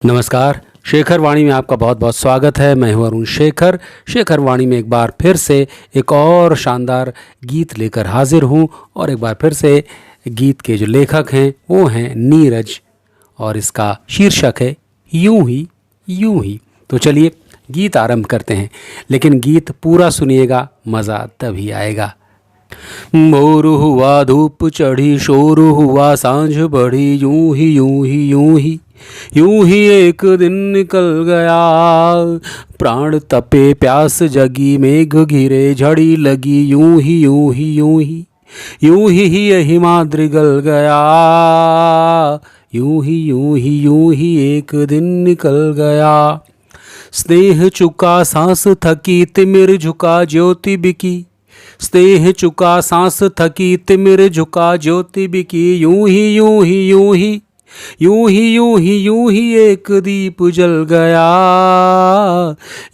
नमस्कार। शेखर वाणी में आपका बहुत बहुत स्वागत है। मैं हूं अरुण शेखर। शेखर वाणी में एक बार फिर से एक और शानदार गीत लेकर हाजिर हूं और एक बार फिर से गीत के जो लेखक हैं वो हैं नीरज और इसका शीर्षक है यूं ही यूं ही। तो चलिए गीत आरंभ करते हैं, लेकिन गीत पूरा सुनिएगा, मज़ा तभी आएगा। भोर हुआ, धूप चढ़ी, शोर हुआ, सांझ बढ़ी, यूं ही यूं ही यूं ही यूं ही एक दिन निकल गया। प्राण तपे, प्यास जगी, मेघ घिरे, झड़ी लगी, यूं ही यूं ही यूं ही यूं ही यही माद्रि गल गया। यूं ही यूं ही यूं ही एक दिन निकल गया। स्नेह चुका, सांस थकी, तिमिर झुका, ज्योति बिकी। स्नेह चुका, सांस थकी, तिमिर झुका, ज्योति बिकी। यूं ही यूं ही यूं ही यूं ही यूं ही यूं ही एक दीप जल गया।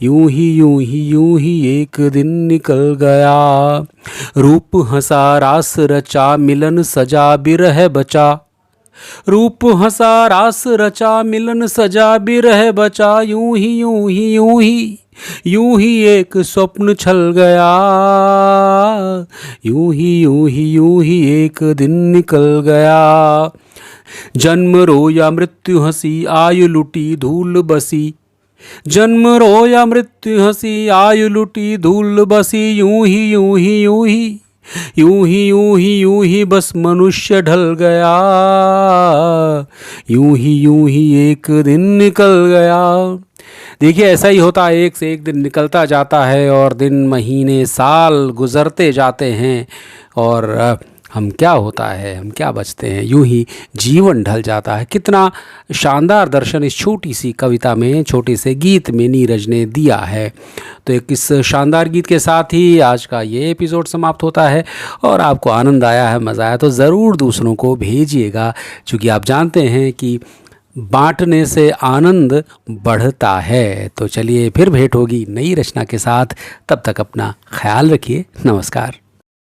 यूं ही यूं ही यूं ही एक दिन निकल गया। रूप हंसा, रास रचा, मिलन सजा, बिरह बचा। रूप हंसा, रास रचा, मिलन सजा, बिरह बचा। यूं ही यूं ही यूं ही यूं ही एक स्वप्न छल गया। यूं ही यूं ही यूं ही एक दिन निकल गया। जन्म रोया, मृत्यु हंसी, आयु लुटी, धूल बसी। जन्म रोया, मृत्यु हंसी, आयु लुटी, धूल बसी। यूं ही यूं ही यूं ही यूं ही यूं ही यूं ही बस मनुष्य ढल गया। यूं ही एक दिन निकल गया। देखिए, ऐसा ही होता है, एक से एक दिन निकलता जाता है और दिन, महीने, साल गुजरते जाते हैं और हम क्या होता है, हम क्या बचते हैं, यूं ही जीवन ढल जाता है। कितना शानदार दर्शन इस छोटी सी कविता में, छोटे से गीत में नीरज ने दिया है। तो एक इस शानदार गीत के साथ ही आज का ये एपिसोड समाप्त होता है और आपको आनंद आया है, मज़ा आया तो ज़रूर दूसरों को भेजिएगा, क्योंकि आप जानते हैं कि बांटने से आनंद बढ़ता है। तो चलिए फिर भेंट होगी नई रचना के साथ, तब तक अपना ख्याल रखिए। नमस्कार।